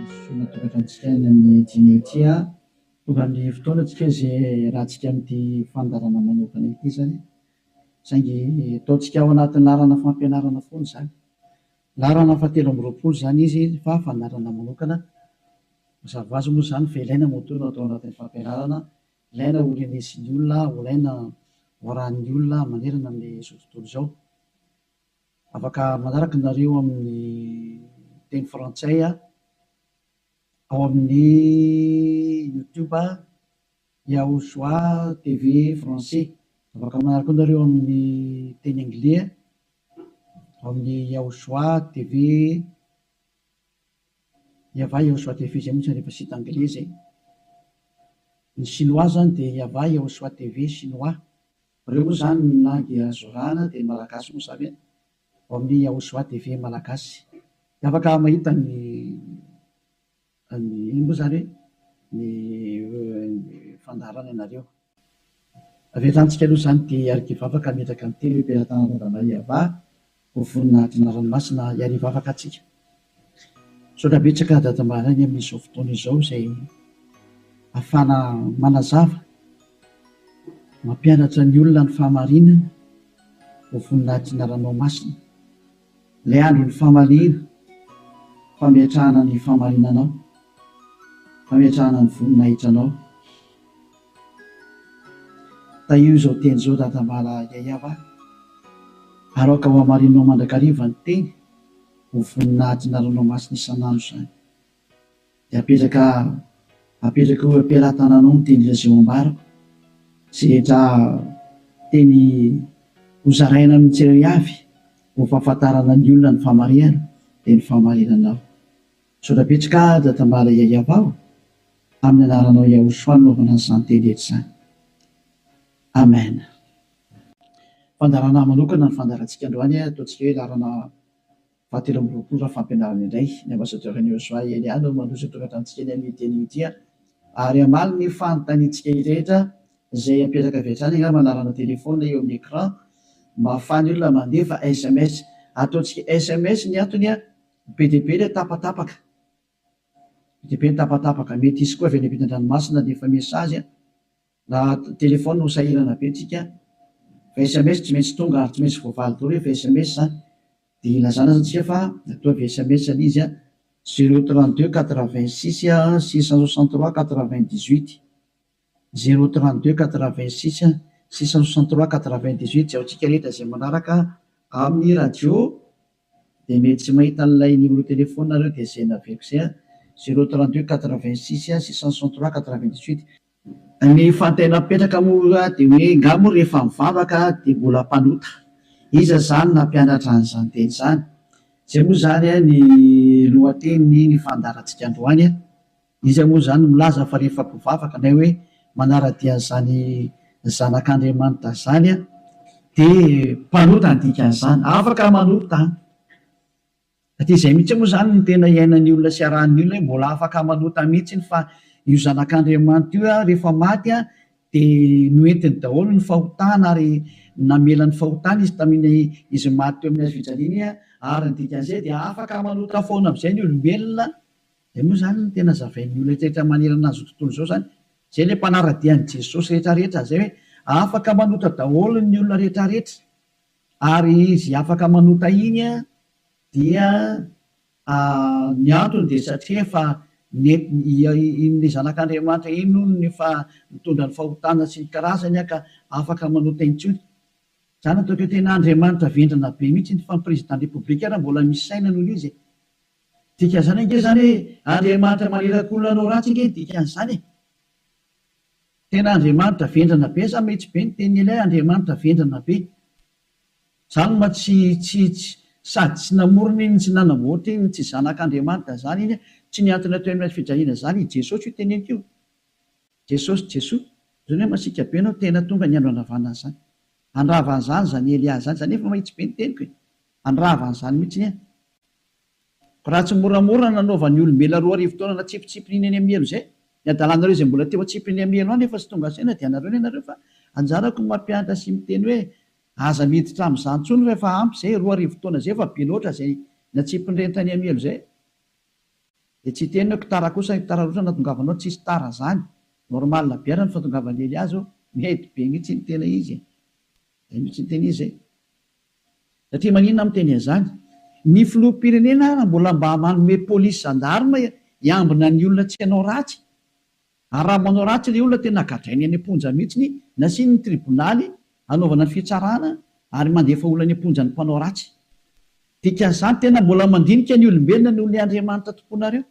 sonatokatantsika any amin'ny jinetia tonga amin'ny fotoanatsika zay rahantsika amin'ity fandarana manokana ity zany saingy ataontsika ao anatin'ny larana fampianarana foana zany larana fahatelo amby roapolo zany izy fa fandarana manokana mazava ho azy moa zany fa ilaina motorina atao anatin'ny fampianarana, ilaina olenesin'ny olona, ilaina hoarahan'ny olona manerana amin'izao tontolo izao. Afaka manaraka nareo amin'ny teny frantsay ao amin'ny YouTube Yahosoa TV français. Afaka manaraka nareo amin'ny teny anglais ao amin'ny Yahosoa TV Yava Yahosoa TV zay mihitsy rehefa sita anglais zay. Ny chinois zany dia Yava Yahosoa TV chinois. Reo moa zany ny langy azo rahana dia malagasy moa zany ao amin'ny Yahosoa TV malagasy. Afaka mahita ny ino moa zany ny fandarana ianareo. Avelantsika aloha zany dia arikivavaka metraka amin'ny telo mpiara-tanana Yava ho voninahitra ranomasina iarivavaka atsika. Saotra betsaka dadamarany amin'izao fotoana izao izay ahafana manazava mampianatra ny olona ny fahamarinana ho voninahitra ranomasina. Ilay andro ny fahamariana, fametrahana ny fahamarinanao, fametrahana ny voninahitranao. Taio izao teny izao dadamala Yayava, aroka ho hamarinanao mandrakariva ny teny ho voninahitra ranomasina isan'andro zany. Dia apetraka ho ampiara-tananao ny teny lazao ambarako sy rehetra teny hozaraina amin'ny tsirairay avy ho fahafantarana ny olona ny fahamarinana dia ny fahamarinanao. Saotra betsaka dadambala Yayava amin'ny anaranao Yahosoa naovana an'izany teny rehetra izany. Amen. Fandarana manokana ny fandarantsika androany ataontsika hoe larana fahatelo amby roapolo fampianarana indray. Ny ambasadaran'i Yahosoa Eliana mandroso tokatrantsika eny amin'ny teny ity ary amaly ny fanontaniantsika rehetra izay apetraka avy hatrany angamba manarana telefona eo amin'ny écran mba ahafahany olona mandefa SMS. Ataontsika SMS ny antony be dia be ilay tapatapaka. Be dia be ny tapatapaka. Mety isy koa avy any ampitan-dranomasina dia efa mesazy raha telefona no sahirana be tsika. Fa SMS tsy maintsy tonga ary tsy maintsy voavaly daholo rehefa SMS zany. Dia ilazana zatsika fa atao avy SMS izy 032 86 663 98 032 86 663 98 zay antsika rehetra izay manaraka amin'ny radio dia mety tsy mahita an'ilay numéro telefona nareo dia izay naveko izay 032 86 663 98. Ny fantaina mipetraka moa dia hoe ngamo rehefa mivavaka dia mbola mpanota. Iza zany nampianatra an'izany teny izany. Izay moa zany ny lohateny ny fandarantsika androany. Izy moa zany milaza fa rehefa mpivavaka na hoe manara-dia zany zanak'Andriamanitra zany dia mpanota ny dikan'izany, afaka manota. Satria izay mihitsy moa zany ny tena iainan'ny olona sy arahan'ny olona mbola afaka manota mihitsy fa io zanak'Andriamanitra io rehefa maty dia noentiny daholo ny fahotana ary namela ny fahotana izy tamin'ny izy maty teo amin'ny hazofijaliana ary ny dikan'izay dia afaka manota foana amin'izay ny olombelona. Dia moa zany ny tena zavain'ny olona rehetra manerana azy tontolo izao zany. Izay ilay mpanara-dian'i Jesosy rehetrarehetra zay hoe afaka manota daholo ny olona rehetrarehetra ary izy afaka manota iny dia ny antony dia satria efa in'ilay zanak'Andriamanitra iny ny mitondra ny fahotana sy ny karazany ka afaka manota intsony. Zany ataoko tena Andriamanitra vendrana be mihitsy ny fampirezidan repoblika mbola misy saina noho izy. Dikan'izany ange zany Andriamanitra maneraka olona anao ratsy ange dikan'izany. Tena Andriamanitra vendrana be sa mihitsy be ny teny ilay Andriamanitra vendrana be. Zany ma tsy sady tsy namorona iny tsy nanamboatra iny tsy zanak'Andriamanitra zany iny tsy niantona teo amin'ny fijaliana zany Jesosy io teneniko io. Jesosy zany hoe masika be anao tena tonga ny andro andravana zany. Andravan'izany zany Elia zany zany efa mahitsy be ny teniko e. Andravan'izany mihitsy ny raha tsy moramora nanaovan'ny olombelona 2 arivo taona natsipitsipiny eny amielo zay. Ny adalanareo izay mbola teo atsipiny amielo any efa tsy tonga saina dia anareo ny anareo fa anjarako ny mampianatra sy miteny hoe aza miditra amin'izany intsony rehefa ampy zay 2 arivo taona zay efa be loatra zay natsipin'ireny tany amielo zay. dia tsy tena hoe tara kosa tara roatra natongavanao tsisy tara zany normal biara ny fahatongavan'ny Eliazy mety be mihitsy ny tena izy mihitsy ny tena izy satria maninona miteny an'izany ny filoham-pirenena raha mbola mba manome polisy zandarma hiambina ny olona tsy hanao ratsy ary raha manao ratsy ilay olona tena gadrainy any am-ponja mihitsy nasiany ny tribonaly anaovana ny fitsarana ary mandefa olona any am-ponja ny mpanao ratsy dikan'izany tena mbola mandinika ny olombelona noho ny Andriamanitra tomponareo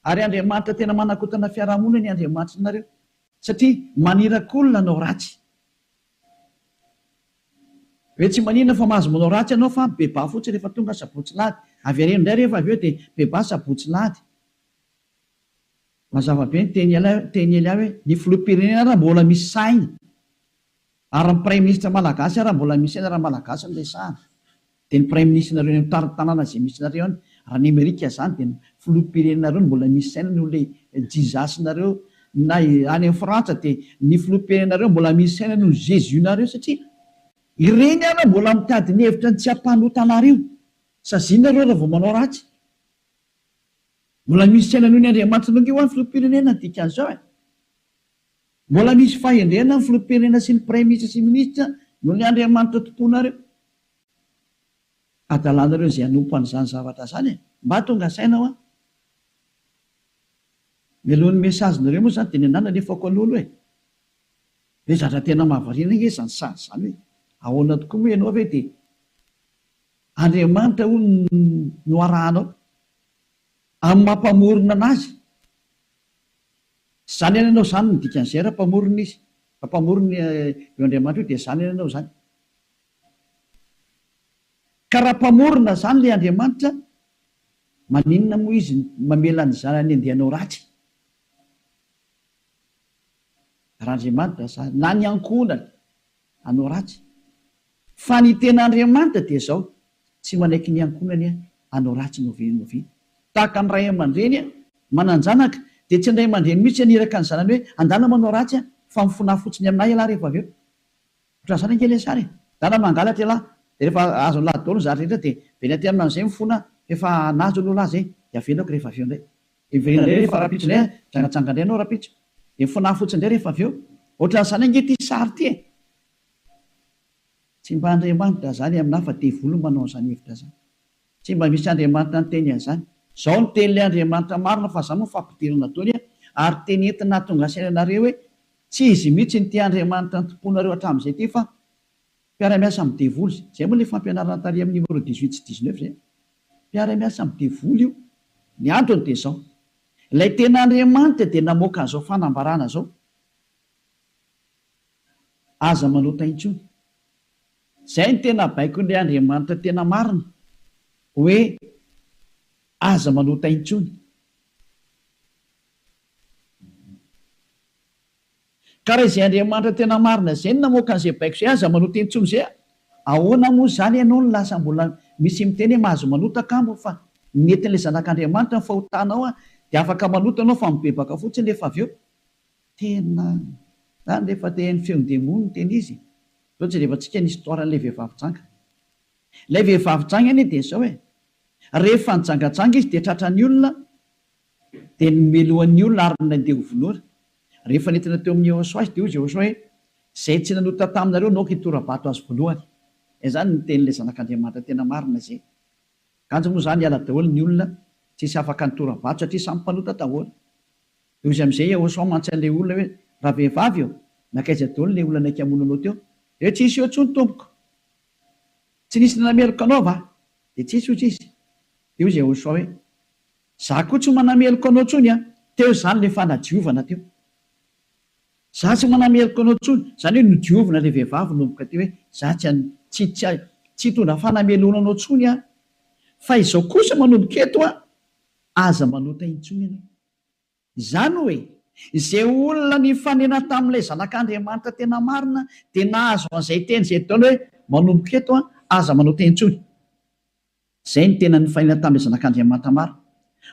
ary Andriamanitra tena manakotana fiarahamonina ny Andriamanitra nareo satria manirakolona anao ratsy hoe tsy manina fa mahazo manao ratsy ianao fa beba fotsiny rehefa tonga sabotsy lady avy areno indray rehefa avy eo dia beba sabotsy lady mazava be ny teny ela hoe ny filoham-pirenena raha mbola misy saina ary ny prime ministre malagasy raha mbola misy saina raha malagasy no resahana dia ny prime ministre nareo ny tanàna izay misy nareo any raha ny Amerika zany dia ny filoham-pirenenareo no mbola misy saina noho ilay Jesus nareo na any amin'ny Frantsa dia ny filoham-pirenenareo mbola misy saina noho Jésus nareo satria ireny ara mbola mitady ny hevitra ny tsy hampanotana reo sazianareo raha vao manao ratsy mbola misy saina noho ny Andriamanitra nonge ho any filoham-pirenena dikan'izao mbola misy fahendrena ny filoham-pirenena sy ny prime ministre sy ministra noho ny Andriamanitra tomponareo adalanareo izay hanompo an'izany zavatra zany mba tonga saina ho mialohan'ny mesazinareo moa zany dia ny anana nefako an'olo hoe zatra tena mahavariana nge zany sady zany hoe ahoana tokoa moa ianao ve dia Andriamanitra ho no arahanao amin'ny mampamorona anazy zany ianao zany ny dikan'izay raha mpamorona izy mpamorona eo Andriamanitra io dia zany ianao zany ka raha mpamorona zany ilay Andriamanitra maninona moa izy mamela ny zanany andehanao ratsy raha Andriamanitra zany na ny ankohonany hanao ratsy fa ny tena Andriamanitra dia zao tsy manaiky ny ankohonany hanao ratsy novi tahaka ny ray aman-dreny mananjanaka dia tsy indray aman-dreny mihitsy aniraka ny zanany hoe andana manao ratsy fa mifona fotsiny aminay ialahy rehefa avy eo ohatran'izany ankely sary dana mangalatra ialahy dia rehefa azo lahy daholo zary rehetra dia veny aty amin'izay mifona efa nazo aloha lahy zay dia avelako rehefa avy eo indray iverina indray rehefa rapitso indray jangatsanga indray anao rapitso dia mifona fotsiny indray rehefa avy eo ohatran'izany angety sary ty tsy mba Andriamanitra zany aminahy fa te volo manao an'izany hevitra zany tsy mba misy Andriamanitra ny teny an'izany zao ny tenyle Andriamanitra marina fa zany moa fampidirana taony ary teny entina tonga sainanareo hoe tsy izy mihitsy ny te Andriamanitra ny tomponareo hatramin'izay ty fa mpiara-miasa amin'ny devoly zay moa ilay fampianarana tary amin'ny numéro 18 sy 19 zay mpiara-miasa amin'ny devoly io ny antony dia zao ilay tena Andriamanitra dia namoaka an'izao fanambarana zao aza manota intsony zay ny tena baiko n'ilay Andriamanitra tena marina hoe aza manota intsony ka raha izay Andriamanitra tena marina zay ny namoaka an'izay baiko zay aza manota intsony zay ahoana moa zany ianao no lasa mbola misy miteny hoe mahazo manota kambo fa netin'ilay zanak'Andriamanitra ny fahotanao dia afaka manota anao fa mibebaka fotsiny rehefa avy eo tena zany rehefa tehan'ny feon-demony ny teny izy zao tsy rehefa tsika ny histoiran'ilay vehivavy janga ilay vehivavy janga anie dia zao rehefa nijangatsanga izy dia tratra ny olona dia nomelohan'ny olona ary nandeha hovolora rehefa nentina teo amin'ny Jehosoa azy dia hoy Jehosoa hoe zay tsy nanota taminareo naoka hitorabato azy voalohany zany ny tenyilay zanak'Andriamanitra tena marina zay kanjo moa zany hiala daholo ny olona tsisy afaka nitorabato satria samy mpanota daholo dia izy amin'izay Jehosoa mantsa an'ilay olona hoe raha vehivavy eo nakaiza daholo ilay olona naiky hamonanao teo dia tsy hisy eo intsony tompoko tsy nisy nanameloka anao va dia tsy hisy ohatry izy dia hoy Jehosoa hoe za koa tsy manameloko anao intsony teo zany ilay fanadiovana teo za tsy manameloko anao intsony zany hoe nodiovina ilay vehivavy nomboka teo hoe za tsy hitondra fanamelona anao intsony fa izao kosa manomboka eto aza manota intsony ianao izany hoe izay olona ny fanena tamin'ilay zanak'Andriamanitra tena marina dia nahazo an'izay teny izay taona hoe manomboka eto aza manota intsony zay ny tena ny fanena tamin'ilay zanak'Andriamanitra marina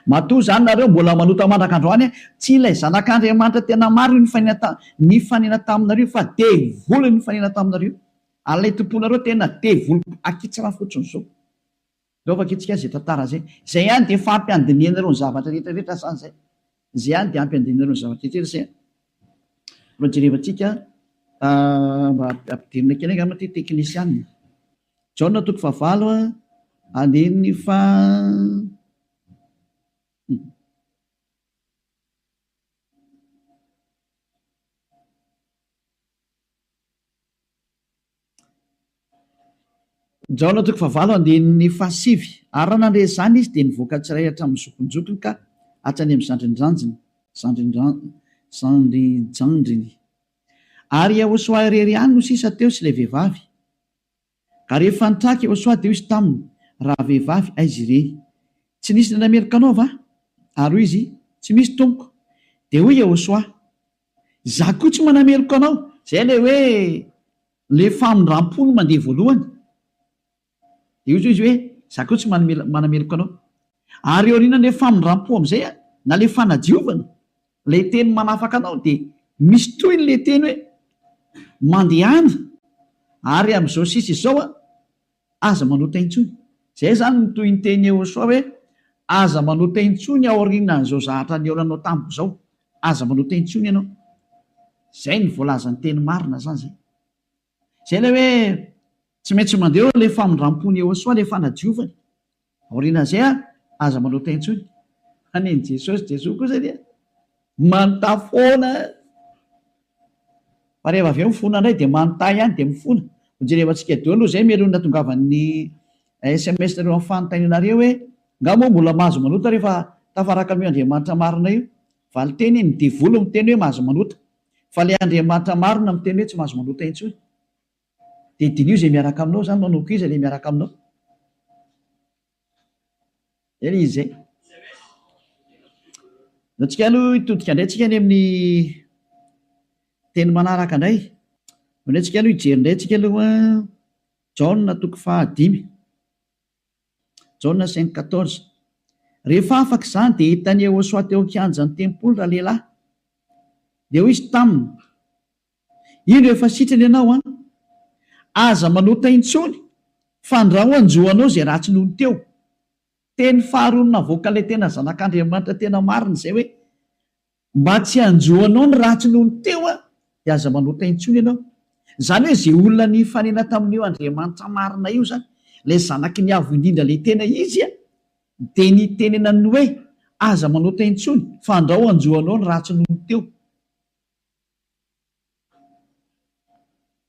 matoa zany nareo mbola manota mandrak'androany tsy ilay zanak'Andriamanitra tena marina ny fanena taminareo fa devoly ny fanena taminareo alay tomponareo tena devoly akitsara fotsiny zao Lovaka itsika zay tantara zay. Zay ihany dia fampiandiniana ireo ny zavatra rehetrarehetra sany zay. Zay ihany dia ampiandiniana ireo ny zavatra rehetrarehetra zay. Mba jerevantsika mba ampidirina kely angamba ty teknisianina. Jaona 9 andiny fa Jaona 9 andiny fa 7 ary raha nandre zany izy dia nivoaka tsiray hatramin'ny zokonjokony ka hatrany amin'ny zandrinjandriny ary Yahosoa irery ihany no sisa teo sy ilay vehivavy. Ka rehefa nitraka Yahosoa dia izy taminy raha vehivavy aizy irery tsy nisy nanamerika anao va? Ary izy tsy misy tompoko. Dia hoy Yahosoa, za koa tsy manamerika anao. Zay le hoe le famindram-pony mandeha voalohany. Dia izy hoe za koa tsy manamerika anao. Ary eo aoriana le famindram-po amin'izay na le fanadiovana le teny manafaka anao dia misy toy le teny hoe mandehana ary amin'izao sisa izao aza manota intsony. Zay zany no toy ny teny Yahosoa hoe aza manota intsony ao aorianan'izao zahatra niaonanao tamiko izao, aza manota intsony ianao. Zay ny voalazan'ny teny marina zany zay. Zay le hoe tsy maintsy mandeha le famindram-pony Yahosoa le fanadiovany aorianan'izay aza manota intsony. Aneny Jesosy kosa dia manontany foana. Fa rehefa avy eo mifona indray dia manontany ihany dia mifona. Jerevantsika deo aloha zay mielony natongavan'ny SMS nareo amin'ny fanontanianareo hoe ngamba mbola mahazo manota rehefa tafaraka amin'io Andriamanitra marina io. Valiteny ny devolo miteny hoe mahazo manota, fa le Andriamanitra marina miteny hoe tsy mahazo manota intsony. Dia dinio zay miaraka aminao zany, manao iza le miaraka aminao. Zay izy zay. Antsika aloha hitodika indray tsika any amin'ny teny manaraka indray. Indray tsika aloha hijery indray tsika aloha Jaona 5:5. Jaona 5:14. Rehefa afaka izany dia hitany Yahosoa teo an-kianjan'ny tempoly raha lehilahy. Dia hoy izy taminy, ino efa sitrany ianao aza manota intsony fa andraho anjoanao zay ratsy nohony teo. Teny faharoa navoaka ilay tena zanak'Andriamanitra tena marina izay hoe mba tsy anjoanao ny ratsy nohony teo dia aza manota intsony ianao. Zany hoe izay olona ny fanena tamin'io Andriamanitra marina io zany, ilay zanaky ny avo indrindra ilay tena izy dia ny tenenany hoe aza manota intsony fa andraho anjoanao ny ratsy nohony teo.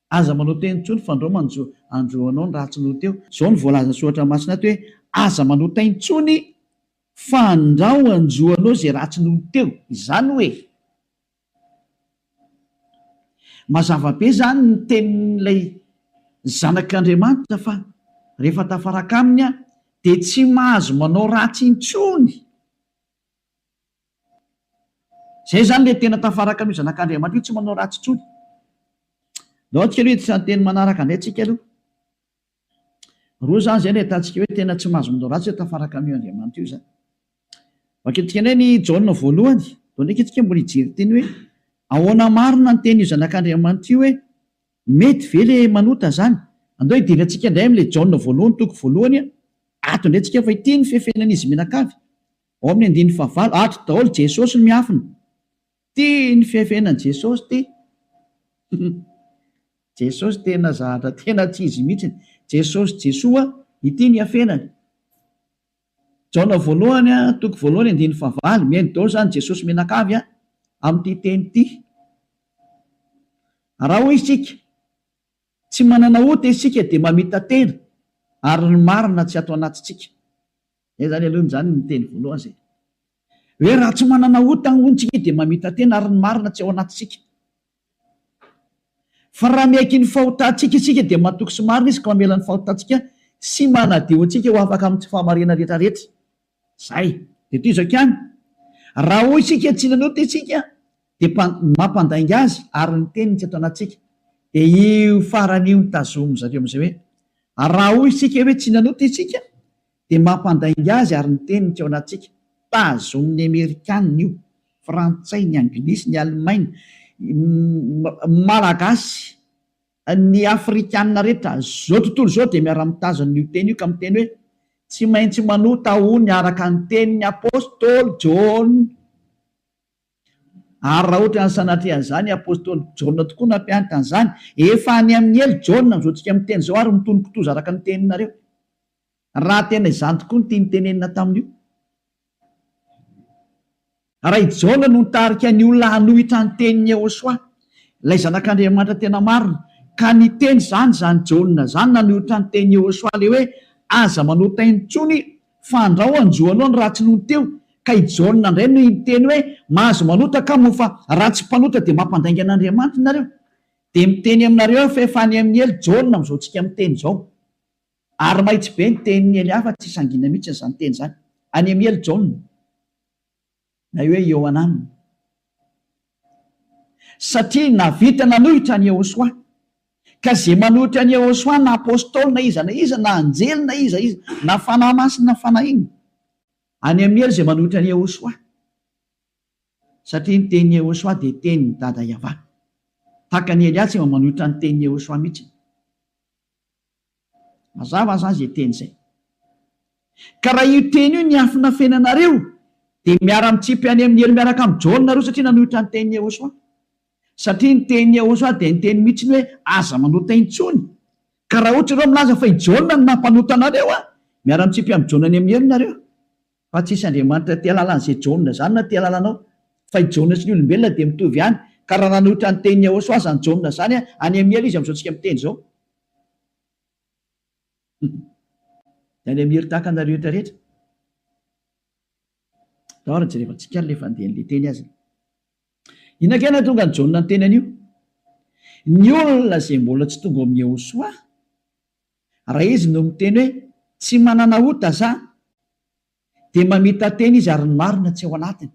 Aza manota intsony fa andraho anjoanao ny ratsy nohony teo. Zao ny voalazana soratra masina hoe aza manota intsony fa andraho anjoanao zay ratsy nohony teo. Izany hoe mazava be zany ny tenin'ilay zanak'Andriamanitra fa rehefa tafaraka aminy dia tsy mahazo manao ratsy intsony. Zay zany le tena tafaraka amin'io zanak'Andriamanitra io, tsy manao ratsy intsony. Nao tsika aloha itsan'ny teny manaraka indray tsika aloha. Roa zany zay no ahitantsika hoe tena tsy mahazo manao ratsy hoe tafaraka amin'io Andriamanitra io zany. Vakentsika indray ny Jaona voalohany, dao ndraiky itsika mbola hijery teny hoe ahoana marina ny teny io zanak'Andriamanitra io hoe mety ve le manota zany. Andao hidirantsika indray amin'ilay Jaona voalohany toko voalohany ato indray tsika fa ity ny fihafenan'izy menakavy ao amin'ny 9:9 ato daholo Jesosy no miafina. Ty ny fihafenan'i Jesosy ty. Jesosy tena zahatra tena tsy izy mihitsy. Jesosy Jesoa ity ny hafenany. Jaona voalohany toko voalohany 9:9 mihaino daholo zany Jesosy menakavy amin'ity teny ity. Raha hoy isika tsy manana ota isika dia mamita tena ary ny marina tsy ato anatintsika. Zay zany aloha zany ny teny voalohany zay. Hoe raha tsy manana ota ny ontsika dia mamita tena ary ny marina tsy ao anatintsika. Fa raha miaiky ny fahotantsika isika dia matoky sy marina izy ka mamela ny fahotantsika sy manadio antsika ho afaka amin'ny tsy fahamarina rehetra rehetra. Zay dia toy izao ihany. Raha hoy isika tsy nanota isika dia mampandainga azy ary ny teniny tsy ato anatintsika. Dia io faran'io ny tazomy zareo amin'izay hoe raha hoy isika hoe tsy nanota isika dia mampandainga azy ary ny teniny tsy ao anatintsika. Tazomin'ny Amerikanina io, Frantsay, ny Anglisy, ny Alemaina, Malagasy, ny Afrikanina rehetra zao tontolo zao dia miara-mitazana io teny io ka miteny hoe tsy maintsy manota ony araka ny tenin'ny apôstôly John. Ary raha ohatra ny sanatrehan'izany apôstôly John tokoa nampianatra an'izany, efa any amin'ny elo John mizoatsika amin'ny teny zao ary mitonokitoza araka ny teninareo. Raha tena izany tokoa ny tiany tenenina tamin'io. Raha i John no nitarika ny olona hanohitra ny tenin'ny Jehosoa, ilay zanak'Andriamanitra tena marina, ka ny teny zany John zany nanohitra ny tenin'ny Jehosoa le hoe aza manota intsony fa andrao anjoanao ny ratsy noho teo. Ka i John indray no miteny hoe mahazo manota ka mo fa ratsy mpanota dia mampandainga an'Andriamanitra nareo. Dia miteny aminareo fa efa any amin'ny elo John mizoatsika amin'ny teny zao. Ary mahitsy be ny tenin'ny Eliafa tsy sangina mihitsy izany teny zany. Any amin'ny elo John na hoe Ioanana. Satria navita nanohitra ny Jehosoa. Ka zay manohitra ny Jehosoa na apôstôly na iza na anjely na iza na fanahy masina na fanahy iny, any amin'ny elo zay manohitra ny Jehosoa. Satria ny tenin'ny Jehosoa dia tenin'ny dada Yahva. Tahaka ny Elia tsy manohitra ny tenin'ny Jehosoa mihitsy. Mazava zany zay teny zay. Ka raha io teny io ny afina fenanareo dia miara-mitsipy any amin'ny elo miaraka amin'ny John nareo satria nanohitra ny tenin'ny Jehosoa. Satria ny tenin'ny Jehosoa dia ny teny mihitsy hoe aza manota intsony. Ka raha ohatra ireo milaza fa i John no nampanota anareo, miara-mitsipy amin'ny John any amin'ny elo nareo. Fa tsisy Andriamanitra tia lalan'izay John zany na tia lalanao. Fa i John sy ny olombelona dia mitovy ihany. Ka raha nanohitra ny tenin'ny Jehosoa zany John zany any amin'ny elo izy amin'izao amin'ny teny zao. Any amin'ny elo tahaka anareo rehetrarehetra. Dahoara jerevantsika ilay fandehan'ilay teny azy. Inakena tonga ny John ny teny an'io. Ny olona izay mbola tsy tonga amin'ny Jehosoa, raha izy no miteny hoe tsy manana ota za, dia mamita teny izy ary ny marina tsy ao anatiny.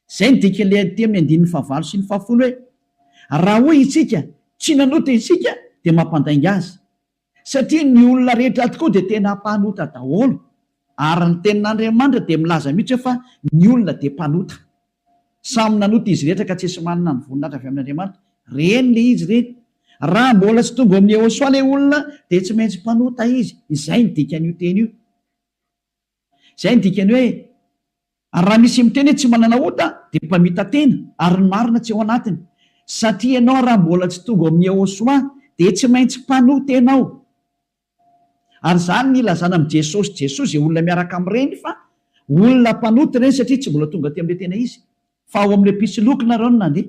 Izay ny dikan'ilay teny amin'ny andininy 9 sy ny 10 hoe raha hoy isika tsy nanota isika dia mampandainga azy. Satria ny olona rehetra tokoa dia tena mpanota daholo. Ary ny tenin'Andriamanitra dia milaza mihitsy hoe fa ny olona dia mpanota. Samy nanota izy rehetra ka tsisy manana ny voninahitra avy amin'Andriamanitra. Reny le izy reny. Raha mbola tsy tonga amin'ny Jehosoa ilay olona dia tsy maintsy mpanota izy. Izay ny dikan'io teny io. Izay ny dikany hoe raha misy miteny hoe tsy manana ota dia mpamita tena ary ny marina tsy ao anatiny. Satria ianao raha mbola tsy tonga amin'ny Jehosoa dia tsy maintsy mpanota ianao. Ary zany ny ilazana amin'ny Jesosy izay olona miaraka amin'ireny fa olona mpanota ireny satria tsy mbola tonga aty amin'ilay tena izy. Fa ao amin'ilay pisoloky nareo no nandeha.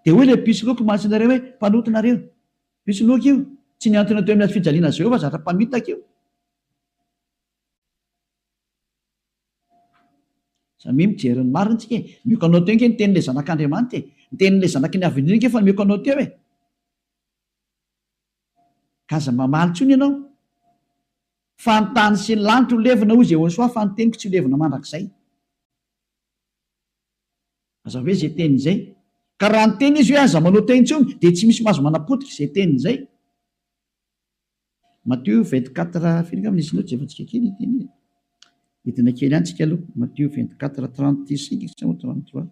Dia hoe ilay pisoloky mahatsinareo hoe mpanota nareo. Pisoloky io tsy niantona teo amin'ny fijaliana Jehova zatra mpamitaka io. Samy mijery ny marina tsika. Mioka anao teo ny tenin'ilay zanak'Andriamanitra. Ny tenin'ilay zanaky ny avindrina fa mioka anao teo e. Kaza mamaly tsony ianao. Fa ny tany sy ny lanitra ho levina hoy Jehosoa fa ny teniko tsy ho levina mandrakizay. Aza hoe izay teny izay. Ka raha ny teny izy hoe aza manota intsony dia tsy misy mahazo manapotika izay teny izay. Matthieu 24 firy amin'izy loatra efa-tsika kely teny. Hitina kely ihany tsika aloha. Matthieu 24:35 sa 33.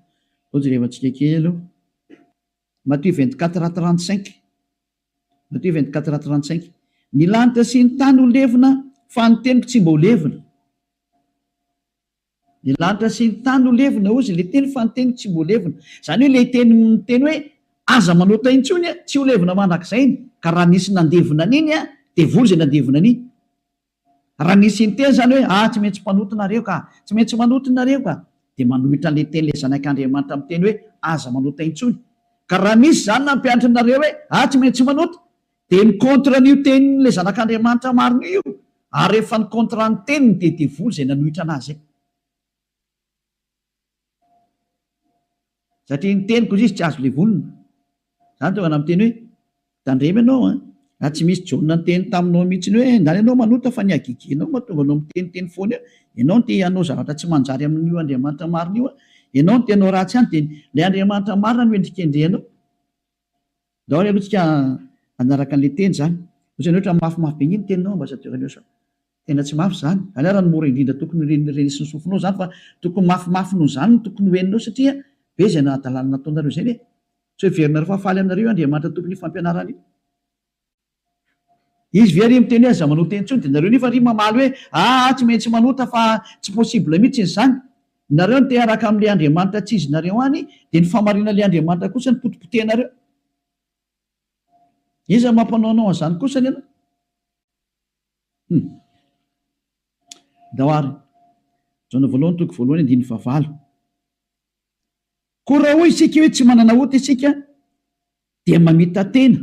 Ohatry rehefa-tsika kely aloha. Matthieu 24:35. Matthieu 24:35. Ny lanitra sy ny tany ho levina fa ny teniko tsy mba ho levina. Ny lanitra sy ny tany ho levina ozy ilay teny fa ny teniko tsy mba ho levina. Izany hoe ilay teny hoe aza manota intsony tsy ho levina mandrakizay. Ka raha nisy nandevina n'iny dia vory izay nandevina n'iny. Raha nisy ny teny zany hoe tsy maintsy mpanota nareo ka, tsy maintsy manota nareo ka, dia manohitra an'ilay teny ilay zanak'Andriamanitra amin'ny teny hoe aza manota intsony. Ka raha misy zany nampianatra nareo hoe tsy maintsy manota, dia ny kontra n'io tenin'ilay zanak'Andriamanitra marina io. Ary rehefa ny kontra ny teniny dia vory izay nanohitra anazy. Satria ny teniko izy tsy azo levonina. Zany tonga namiteny hoe tandremy ianao tsy misy John teny taminao mihitsy hoe ndany ianao manota fa ny agigianao mahatonga anao miteniteny foana eo. Ianao no te hanao zavatra tsy manjary amin'io Andriamanitra marina io. Ianao no te hanao ratsy ihany dia ilay Andriamanitra marina no endrikendrehanao. Daholo aloha tsika anaraka an'ilay teny zany. Ohatrany ohatra mafimafy be ny teninao ambassadeur sao. Tena tsy mafy zany. Alera ny mora indrindra tokony renisy sofinao zany fa tokony mafimafy noho zany no tokony hoeninao satria be izay nahadalana nataonareo izay hoe tsy ho heverinareo fa faly aminareo Andriamanitra tokony fampianarana io. izy very miteny hoe aza manota intsony de nareo nefa ry mamaly hoe tsy maintsy manota fa tsy possible mihitsy ny zany nareo ny te araka amin'le andriamanitra tsy izy nareo any de ny famarina le andriamanitra kosa ny potipotenareo iza mampanaonao an'izany kosa ny anao daoary jona voalohany toko voalohany andiny favalo ko raha hoy isika hoe tsy manana ota isika de mamita tena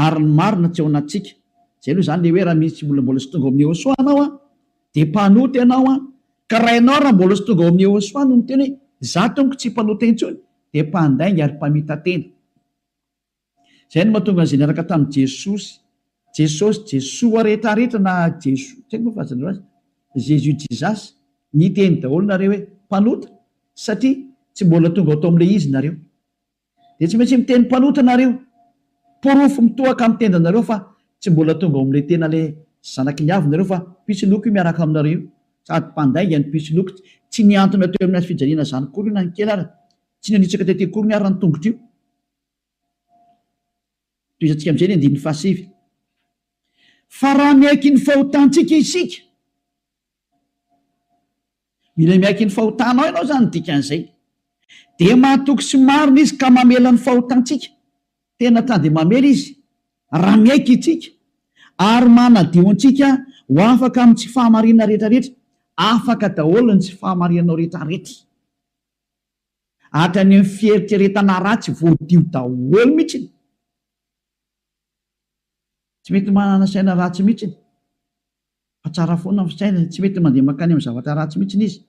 ary ny marina tsy ao anatsika zay aloha zany le hoe raha misy mbola sy tonga ao amin'ny Ehosoa anao de mpanota ianao ka raha ianao raha mbola sy tonga ao amin'ny Ehosoa no miteny hoe za tompoko tsy mpanota intsony de mpandainga ary mpamita tena zay no mahatonga an'izay niaraka tamin'i Jesoa rehetrarehetra na Jesoa tsy haiko moa fazana azy Jésus Jesus niteny daholo nareo hoe mpanota satria tsy mbola tonga atao amin'le izy nareo de tsy maintsy miteny mpanota nareo porofo mitohaka amin'ny tenda nareo fa tsy mbola tonga ao amin'le tena le zanaky ny avy nareo fa pisiloko io miaraka aminareo sady mpandainga ny pisiloko tsy niantona teo amin'ny azy fijaliana zany kory io na ny kely ara tsy nanitsaka tete kory ny ara ny tongotro io toizatsika am'izay ny andiny fahasivy fa raha miaiky ny fahotantsika isika mila miaiky ny fahotanao ianao zany dikan'izay de mahatoky sy marina izy ka mamela ny fahotantsika tena tany de mamela izy raha miaiky itsika ary manadio antsika ho afaka amin'ny tsy fahamarina rehetrarehetra afaka daholo ny tsy fahamarinanao rehetrarehetra hatrany amin'ny fieritreretana ratsy voadio daholo mihitsiny tsy mety manana saina ratsy mihitsiny fa tsara foana ny saina tsy mety mandeha makany amin'ny zavatra ratsy mihitsiny izy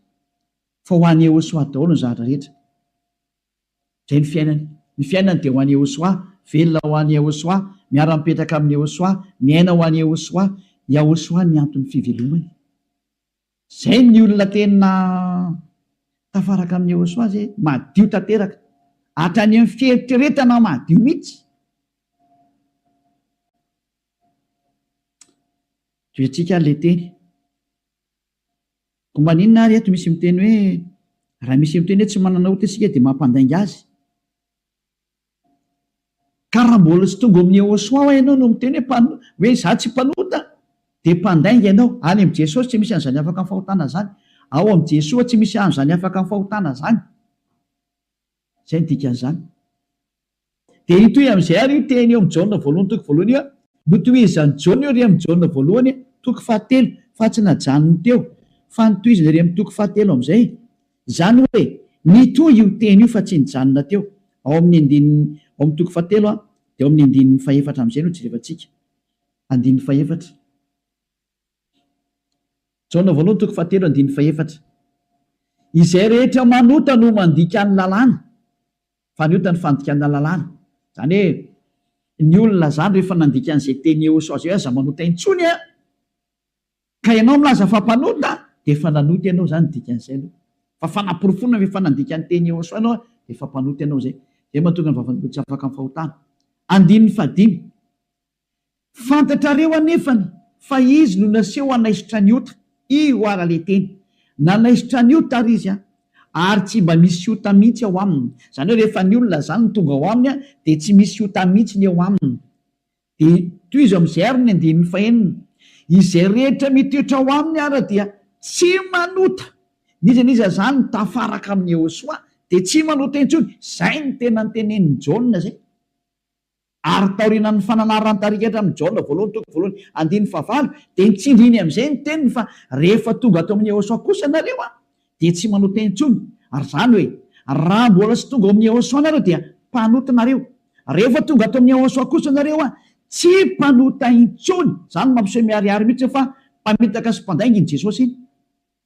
fa ho an'ny Ehosoa daholo ny zavatra rehetra zay ny fiainany de ho an'ny Ehosoa velona ho an'ny Ehosoa miara-mipetraka amin'ny Ehosoa miaina ho an'ny Ehosoa Ehosoa ny antony fivelomany zay ny olona tena tafaraka amin'ny Ehosoa zay madio tanteraka hatrany amin'ny fieritreretana madio mihitsy toetsika le teny ko maninona ary eto misy miteny hoe raha misy miteny hoe tsy manana ota isika de mampandainga azy ka raha mbola sy tonga amin'ny Ehosoa ianao no miteny hoe za tsy mpanota de mpandainga ianao any amin'i Jesosy tsy misy an'izany afaka ny fahotana zany ao amin'i Jesoa tsy misy an'izany afaka ny fahotana zany zay ny dikan'izany de itoy am'izay ary io teny eo amin'ny Jaona voalohany toko voalohany io notoizany Jaona io ry amin'ny Jaona voalohany toko fahatelo fa tsy najanony teo fa nitoizany ry amin'ny toko fahatelo am'izay zany hoe nitoy io teny io fa tsy nijanona teo ao amin'ny toko fahatelo de ao amin'ny andininy fahefatra am'izay no jerevantsika andininy fahefatra Jaona voalohany toko fahatelo andininy fahefatra izay rehetra manota no mandika ny lalàna fa ny ota ny fandikana lalàna zany hoe ny olona zany rehefa nandika an'izay teny Ehosoa zay aza manota intsony ka ianao milaza fa mpanota de efa nanota ianao zany dikan'izay aloha fa fanaporofonana rehefa nandika ny teny Ehosoa ianao de efa mpanota ianao zay mahatonga ny vavany tsy afaka amin'ny fahotana andininy fadimy fantatrareo anefany fa izy no naseho anaisitra ny ota io ara le teny nanaisitra ny ota ary izy ary tsy mba misy ota mihitsy ao aminy zany hoe rehefa ny olona zany ny tonga ao aminy de tsy misy ota mihitsy ny ao aminy de toy izy am'izay ary ny andininy fahenina izay rehetra mitoetra ao aminy ara dia tsy manota nizaniza zany ny tafaraka amin'ny Ehosoa de tsy manota intsony zay ny tena ny tenen'ny Jaona zay ary taorina ny fananarany tarikatra amin'ny Jaona voalohany toko voalohany andininy fahavalo de nitsindriny am'izay ny teniny fa rehefa tonga atao amin'ny Ehosoa kosa nareo de tsy manota intsony ary zany hoe raha mbola sy tonga ao amin'ny Ehosoa nareo dia mpanota nareo rehefa tonga atao amin'ny Ehosoa kosa nareo tsy mpanota intsony zany mampiseho miariary mihitsy fa mpamitaka sy mpandainga iny Jesosy iny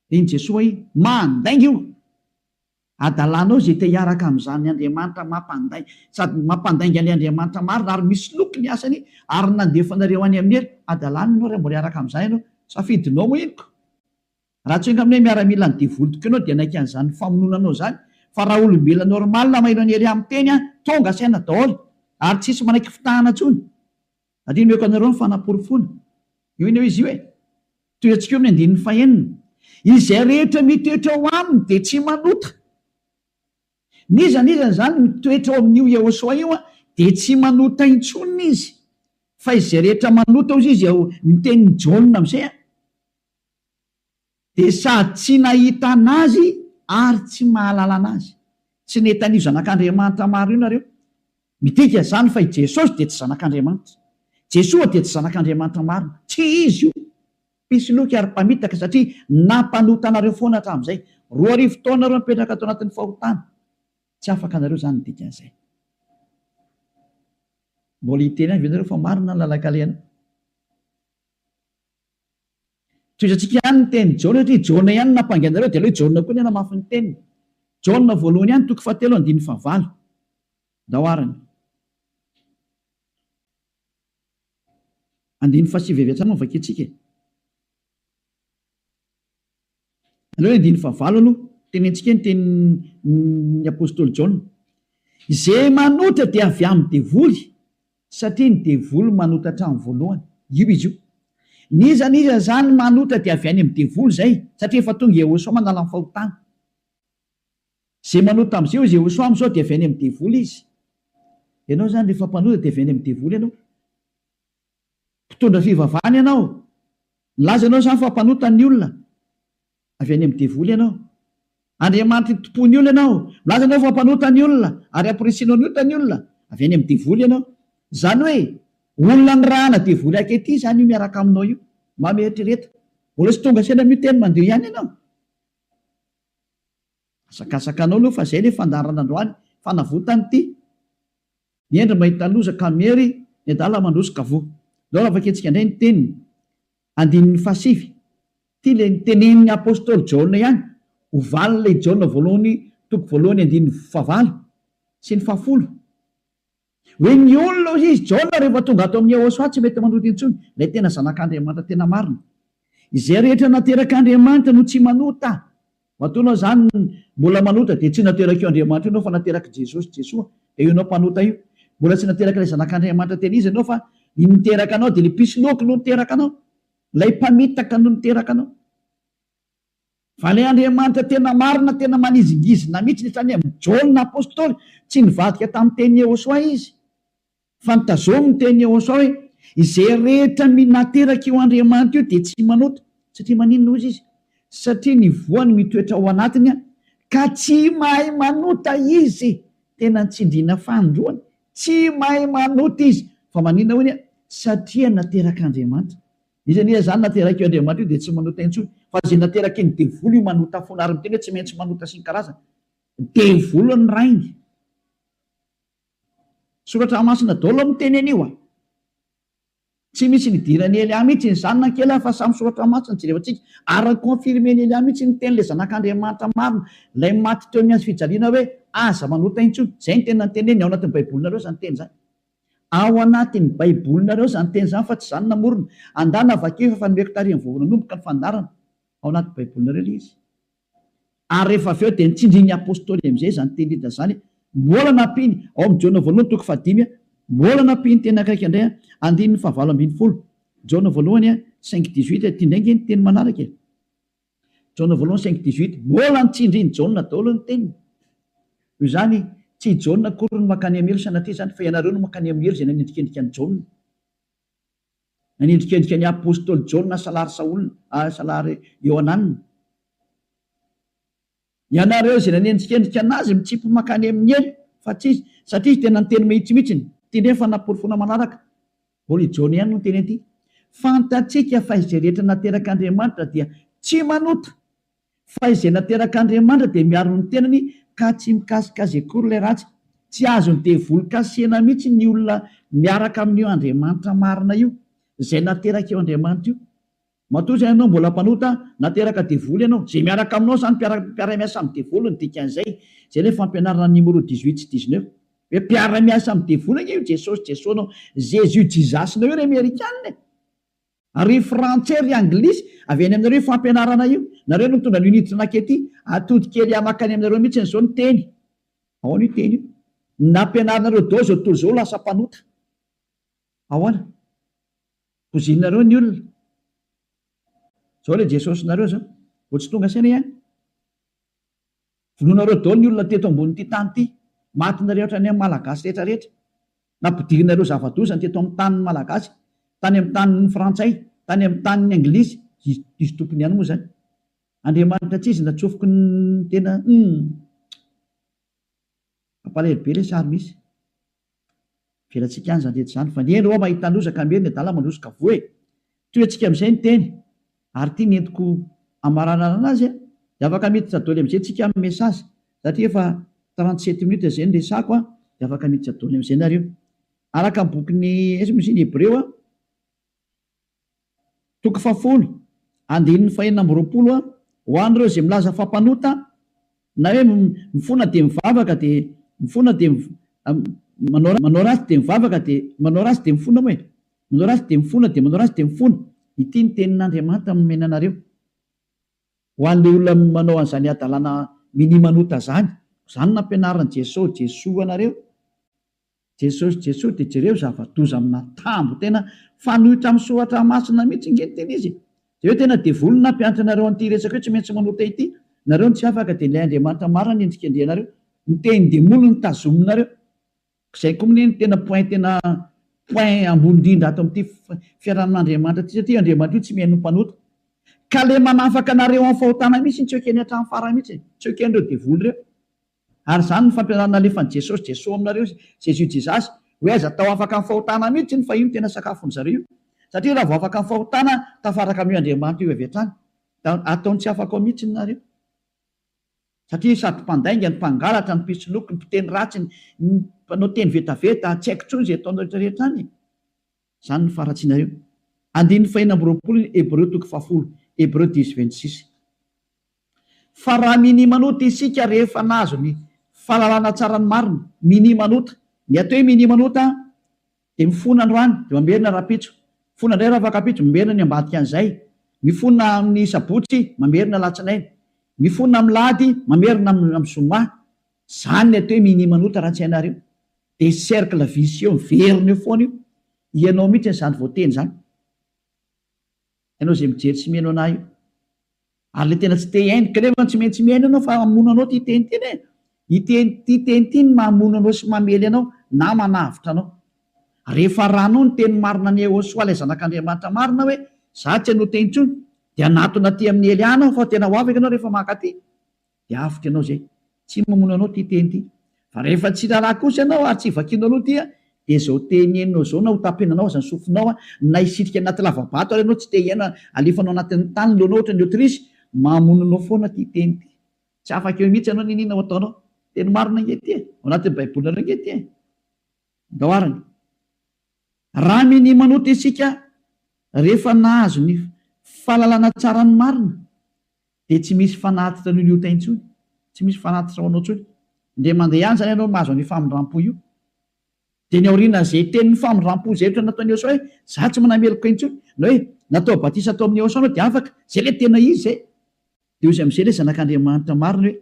de iny Jesoa iny mandainga io adalanao zay te hiaraka amin'izany Andriamanitra mampandainga sady mampandainga ny Andriamanitra marina ary misy loko ny asany ary nandefanareo any amin'ny hely adalanao raha mbola hiaraka amin'izany ianao safidinao moa inoko raha tsy oenga amin'nay miaramila ny devolotiko ianao dia naika an'izany famononanao zany fa raha olombelona normal maheno any ery amin'ny teny tonga saina daholo ary tsisy manaiky fitahana tsony adiny meko anareo ny fanaporofona io iny eo izy io toy atsika eo amin'ny andininy fahenina izay rehetra mitoetra ao aminy de tsy manota nizany zany mitoetra ao amin'io Ehosoa io de tsy manota intsony izy fa izay rehetra manota ozy izy ao nitenin'ny Jaona amizay de sady tsy nahita anazy ary tsy mahalala anazy. Tsy netan'io zanak'Andriamanitra maro io nareo. Midika zany fa i Jesosy de tsy zanak'Andriamanitra. Jesoa de tsy zanak'Andriamanitra marina. Tsy izy io. Pisoloky ary mpamitaka satria nampanota anareo foana hatramin'izay. 2000 taona reo mipetraka ato anatin'ny fahotana. Tsy afaka anareo zany midika an'izay. Mbola hiteny any venareo fa marina ny lalakaleana. Toizatsika ihany ny teny Jaona satria Jaona ihany nampangenareo de ileo Jaona koa ny namafy ny teniny. Jaona voalohany ihany 7:9 daoarany. 9:7 no vakitsika. Aleo 9:9 aloha tenentsika ny tenin'ny apôstôly Jaona. Izay manota dia avy amin'ny devoly satria ny devoly manota hatramin'ny voalohany. Io izy io. Niza zany manota dia avy any amin'ny devoly zay satria efa tonga Jehosoa manala ny fahotana. Zay manota am'izay o Jehosoa am'izao dia avy any amin'ny devoly izy. Ianao zany rehefa mpanota dia avy any amin'ny devoly ianao. Mpitondra fivavahana ianao. Milaza ianao zany fa mpanota ny olona. Avy any amin'ny devoly ianao. Andriamanitra tompony olona ianao. Milaza ianao fa mpanota ny olona ary ampirisino ny ny olona. Avy any amin'ny devoly ianao. Zany hoe olona ny rahana devoly akety zany io miaraka aminao io. Mametrereta. Mbola tsy tonga sena miteny mandeha ihany ianao. Asakasakanao aloha fa zay le fandarana androany fanavotany ity. Ny endry mahita loza kamery ny adala mandrosoka vo. Dao avaketsika indray ny teniny. 9:7. Ty le nitenenin'ny apôstôly Jaona ihany. Ovaly le Jaona voalohany toko voalohany 9:9 sy ny 10. Hoe ny olona izy Jaona rehefa tonga ato amin'ny Jehosoa tsy mety manota intsony. Ilay tena zanak'Andriamanitra tena marina. Izay rehetra naterak'Andriamanitra no tsy manota. Matoanao zany mbola manota dia tsy nateraka io Andriamanitra ianao fa nateraka Jesosy Jesoa. Dia io ianao mpanota io. Mbola tsy nateraka ilay zanak'Andriamanitra tena izy ianao fa niteraka anao dia ilay pisoloky no niteraka anao. Ilay mpamitaka no niteraka anao. Fa ilay Andriamanitra tena marina tena manizingizina mihitsy netrany amin'ny Jaona apôstôly tsy nivadika tamin'ny teny Jehosoa izy. Fa nitazomy ny teny Jehosoa hoe izay rehetra nateraka io Andriamanitra io dia tsy manota satria maninona izy. Satria ny voany mitoetra ao anatiny ka tsy mahay manota izy. Tena nitsindriana fandroany. Tsy mahay manota izy. Fa maninona hoy satria nateraka Andriamanitra. Izy zany nateraka io Andriamanitra io dia tsy manota intsony. Fa zay nateraka iny devoly io manota foana ary miteny hoe tsy maintsy manota sy ny karazana. Devoly ny rainy. Soratra masina daholo miteny anio. Tsy misy nidirany Elia mihitsy ny zanona kely fa samy soratra masina jerevantsika. Ary konfirmeny Elia mihitsy ny teny le zanak'Andriamanitra marina. Ilay maty teo amin'ny azy fijaliana hoe aza manota intsony. Zay ny tena teneny ao anatin'ny baibolinareo zany teny zany. Ao anatin'ny baibolinareo zany teny zany fa tsy zany namorona. Andana vakeo fa nomeko tarihin'ny voavonanomboka ny fandarana. Ao anatin'ny baibolinareo le izy. Ary rehefa avy eo dia nitsindrin'ny apôstôly amin'izay zany teny hita zany. Mbola nampiny ao amin'ny Jaona voalohany toko 5. Mbola nampiny teny akaiky indray 9:9. Jaona voalohany 5:18 ty indraingy ny teny manaraka. Jaona voalohany 5:18 mbola nitsindrin'ny Jaona daholo ny teniny. Io zany tsy Jaona akory no makany amelo sanatria zany fa ianareo no makany amelo izay nanendrikendrika ny Jaona. Nanendrikendrika ny apôstôly Jaona salary Saolina, salary Ioananina. Ianareo izay nanendrikendrika anazy mitsipy makany amin'ny elo fa tsy satria tena ny teny mihitsymihitsiny. Ty ndray fa naporofona manaraka. Mbola i Jaona ihany no teny aty. Fantatsika fa izay rehetra nateraka Andriamanitra dia tsy manota. Fa izay nateraka Andriamanitra dia miaro ny tenany ka tsy mikasikazy akory ilay ratsy. Tsy azony devoly kasihana mihitsy ny olona miaraka amin'io Andriamanitra marina io. Izay nateraka io Andriamanitra io. Matoa zay ianao mbola mpanota nateraka devoly ianao. Zay miaraka aminao zany mpiara-miasa amin'ny devoly ny dikan'izay. Zay ilay fampianarana numéro 18 sy 19. Hoe mpiara-miasa amin'ny devoly io Jesosy Jesosnao. Jésus Jisasinao io ry Amerikanina. Ary frantsay ry anglisy avy any aminareo fampianarana io. Nareo no mitondra l'unité nakety atody kely amakany aminareo mihitsy n'izao ny teny. Ao ny teny io. Nampianarana dao zao tontolo zao lasa mpanota. Ahoana? Kozinareo ny olona. Zao le Jesosy nareo zao. Vao tsy tonga saina ihany. Vonoanareo dao ny olona teto ambony ty tany ty. Matinareo hatrany amin'ny malagasy rehetra rehetra. nampidirinareo zavadosany teto amin'ny tany malagasy, tany amin'ny tany frantsay, tany amin'ny tany anglisy, izy tompony ihany moa zany. Andriamanitra tsy izy natsofoky ny tena ampalahelo be le sary misy velatsika any zany rehetra zany, fa ny eny ao mahita lozaka merina dala mandrosika voe toy atsika amin'izay ny teny ary tia ny entiko amaranana anazy de afaka miditra daholo amin'izay tsika amin'ny mesazy satria efa 37 minutes zay ny resako de afaka miditra daholo amin'izay nareo araka ny bokyny esy Hebreo toko 10 andininy 420 ho an'ireo zay milaza fampanota na hoe mifona de mivavaka de mifona de manao ratsy de mivavaka de manao ratsy de mifona moa manao ratsy de mifona de manao ratsy de mifona. Ity ny tenin'Andriamanitra nomena anareo ho an'ilay olona manao an'izany adalana minimanota zany nampianaran'i Jesosy anareo. Jesosy de jereo zava-doza amina tambo tena fanohitra amin'ny soratra masina mihitsy ngeteny izy de hoe tena devoly nampianatra anareo an'ity resaka hoe tsy maintsy manota ity nareo tsy afaka de ilay Andriamanitra marina endrika andrianareo ny teny demolo ny tazominareo izay koa mine ny tena point ambony indrindra ato amin'ity fiarahan'Andriamanitra ty satria Andriamanitra io tsy mihaino mpanota ka le manafaka anareo amin'ny fahotana mihitsy ny tsy ekeny hatramin'ny farany mihitsy tsy eken'ireo devoly reo ary zany ny fampianarana alefan'i Jesosy aminareo Jesasy hoe aza tao afaka amin'ny fahotana mihitsy ny fa io ny tena sakafony zareo satria raha vao afaka amin'ny fahotana tafaraka amin'io Andriamanitra io avy hatrany ataony tsy afaka ao mihitsy nareo satria sady mpandainga ny mpangalatra ny mpisoloky ny mpiteny ratsy ny mpanao teny vetaveta tsy haiko tsony zay ataonao rehetrarehetra any zany ny faratsinareo. Andininy 420 Hebreo toko 10 Hebreo 10:26 fa raha minimanota isika rehefa nazo ny fahalalana tsara ny marina minimanota ny atao hoe minimanota de mifona androany de mamerina rapitso mifona indray ravakapitso mamerina ny ambadika an'izay mifona amin'ny sabotsy mamerina latsinainy mifona amin'ny lahady mamerina amin'ny zoma zany ny atao hoe minimanota raha tsy hainareo de cercle vicieux verina eo foana io ianao mihitsy zany voateny zany ianao zay mijery tsy mihaino anahy io ary le tena tsy te hainy kanefa tsy maintsy mihaino ianao fa mamono anao ty teny ty teny ty ny mamono anao sy mamely anao na manavitra anao rehefa rano ny teny marina ny Hosoa ilay zanak'Andriamanitra marina hoe za tsy hanao teny intsony de anatona ty amin'ny Eliana fa tena ho afaka ianao rehefa makaty de avitra ianao zay tsy mamono anao ty teny ty fa rehefa tsy raharaha kosa ianao ary tsy vakino anao tya de zao teny enao zao na ho tapenanao aza ny sofinao na isitrika anaty lavabato ary ianao tsy te hiaina alefanao anatin'ny tany leonao ohatra ny Aotrisy mamono anao foana ty teny ty tsy afaka eo mihitsy ianao ninina ho ataonao teny marina ngety ao anatin'ny baibolinareo ngety daoarany raha minimanota isika rehefa nahazo ny fahalalana tsara ny marina de tsy misy fanatitra noho ny ota intsony tsy misy fanatitra ho anao tsony nde mandeha ihany zany ianao mahazo ny famindrampo io de ny aoriana zay tenin'ny famindrampo zay ohatra nataony Hosoa hoe za tsy manameloko intsony na hoe natao batisa atao amin'ny Hosoa anao de afaka zay le tena izy zay de ozy amin'izay le zanak'Andriamanitra marina hoe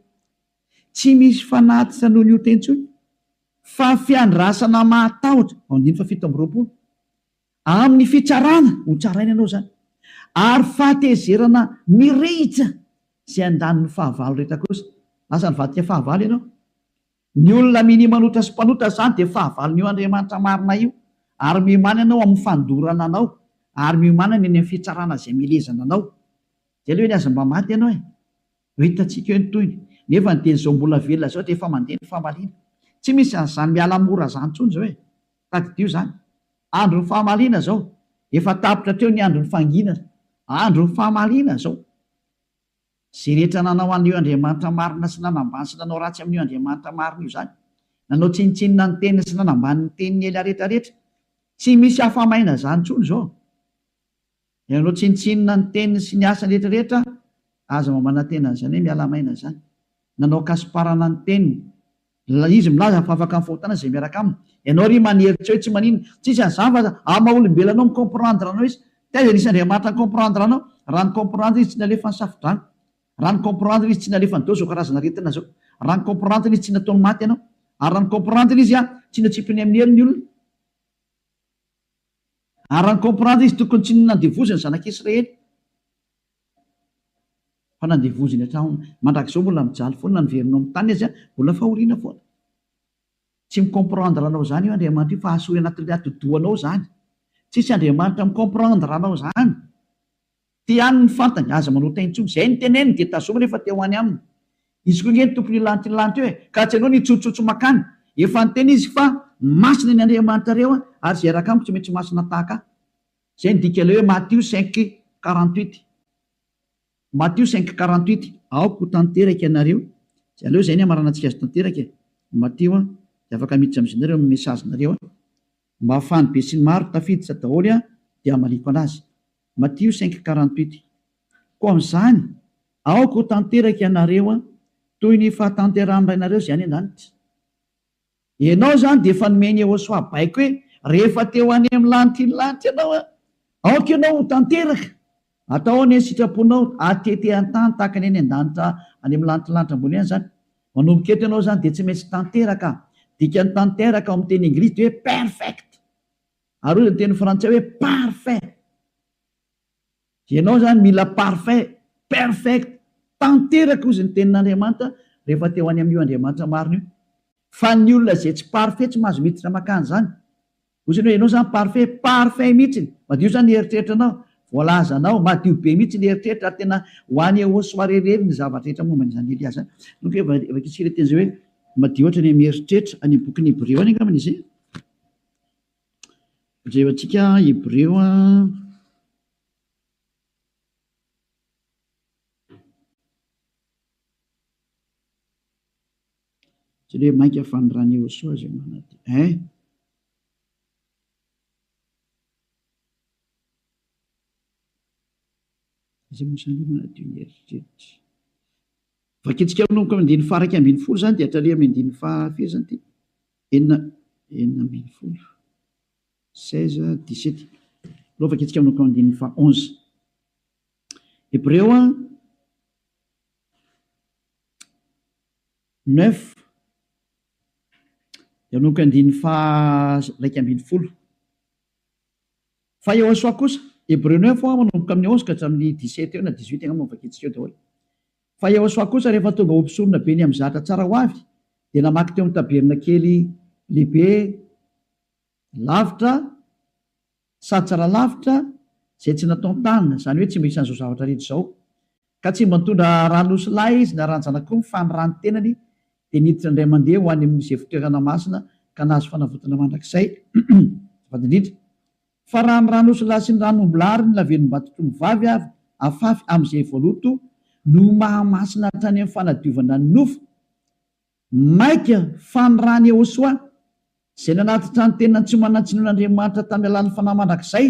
tsy misy fanatitra noho ny ota intsony fa fiandrasana mahatahotra amin'ny fitsarana ho tsaraina ianao zany ary fahatezerana mirehitra zay andaniny fahavalo rehetra kosa lasa ny vadika fahavalo ianao ny olona minimanota sy mpanota zany de fahavalo nio Andriamanitra marina io ary miomana ianao amin'ny fandorana anao ary miomana ny amin'ny fitsarana zay milezana anao zay le hoe ny aza mba maty ianao ho hitatsika eo ny toyny nefa ny teny zao mbola velona zao de efa mandeha ny famalina tsy misy zany miala mora zany tsony zao hoe tadidio zany andro ny fahamalina zao efa tapitra treo ny andro ny fanginana andro ny fahamalina zao zay rehetra nanao an'io Andriamanitra marina sy nanambany sy nanao ratsy amin'io Andriamanitra marina io zany nanao tsinitsinina ny teniny sy nanambany ny teniny ela rehetrarehetra tsy misy hafamaina zany tsony zao nanao tsinitsinina ny teniny sy ny asany rehetrarehetra aza mamana tena zany hoe mialamaina zany nanao kasiparana ny teniny izy milaza fa afaka amin'ny fahotana zay miaraka aminy ianao ry maneritra hoe tsy manina tsisy an'izany fa amaolombelanao micomprendre anao izy taiza nisy Andriamanitra ny comprendre anao raha ny comprendre izy tsy nalefa ny safidrano raha ny comprendre izy tsy nalefa ny dao zao karazana retina zao raha ny comprendre izy tsy nataony maty ianao ary raha ny comprendre izy tsy natsipiny amin'ny heliny olona ary raha ny comprendre izy tokony tsy nandevoziny zanak'Israely fa nandevoziny hatrany mandrakizao mbola mijaly foana na nyverinao amin'ny tany izy mbola fahoriana foana tsy micomprendre anao zany io Andriamanitra io fa asory anatin'ny atodoanao zany. Tsisy Andriamanitra micomprendre anao zany. Ty any ny fantany aza manota intsony zay ny teneny dia tazoma rehefa teo any aminy. Izy koa nge ny tompony lanitra io ka tsy anao ny tsotsotso makany. Efa ny teny izy fa masina ny Andriamanitra reo ary zay raka amiko tsy maintsy masina tahaka. Zay ny dika le hoe Matthieu 5:48. Matthieu 5:48. Aoko tanteraka ianareo. Aleo zay ny amaranantsika azy tanteraka. Matthieu dia afaka miditra amin'izinareo amin'ny mesazinareo mba hafahany be sy ny maro tafiditra daholo dia maliko anazy. Matthieu 5:48. Koa amin'izany aoko tanteraka ianareo toy ny fahatanterahana ianareo zay any an-danitra. Ianao zany dia efa nomeny Iehosoa baiko hoe rehefa teo any amin'ny lanitra iny lanitra ianao aoka ianao ho tanteraka. Atao ny sitraponao atete an-tany tahaka ny any an-danitra any amin'ny lanitra ambony any zany. Manomboka eto ianao zany dia tsy maintsy tanteraka. Dika ny tanteraka ao amin'ny teny anglisy dia hoe perfect. Ary ny teny frantsay hoe parfait. Ianao zany mila parfait, perfect, tanteraka ozy ny tenin'Andriamanitra rehefa teo any amin'io Andriamanitra marina io. Fa ny olona zay tsy parfait tsy mahazo miditra makany zany. Ozy hoe ianao zany parfait mihitsy. Madio zany ny eritreritra anao. Voalaza anao madio be mihitsy ny eritreritra ary tena ho any Iehosoa rerery ny zavatra rehetra momba n'izany Elias. Nuk efa kitsika teny zay hoe madio ohatra ny amin'ny eritreritra any amin'ny bokin'ny Hébreu any angambany izy. Jevantsika Hébreu tsy le mainka fanirany Iehosoa zay manady. Zay mosany manadio ny eritreritra. Vakitsika manomboka amin'ny andiny faraka ambin'ny folo zany dia hatrary amin'ny andiny fahafiry zany ty. Enina ambin'ny folo. 16-17. Aloha vakitsika manomboka amin'ny andiny faha 11. Hébreu 9. Dia manomboka andiny raika ambin'ny folo. Fa Iehosoa kosa Hébreu 9 manomboka amin'ny 11 ka hatramin'ny 17 eo na 18 angamba vakitsika eo daholo. Fa Iehosoa kosa rehefa tonga ompisorona be ny amin'ny zatra tsara ho avy dia namaky teo amin'ny taberna kely lehibe lavitra sady tsara lavitra zay tsy natao tanina, zany hoe tsy misy an'izao zavatra rehetra izao. Ka tsy mba nitondra ranosolahy izy na ranjanak'omy fa ny rano tenany dia niditra indray mandeha ho any amin'izay fitoerana masina ka nahazo fanavotana mandrakizay. Vadindrindra fa raha ny ranosolahy sy ny ranombolary ny lavelom-batotra mivavy avy afafy amin'izay voaloto no mahamasina hatrany amin'ny fanadiovana ny nofo maika fa ny rany Iehosoa zay nanatitra ny tena tsy manatsinoan'Andriamanitra tamin'ny alalan'ny fanahy mandrakizay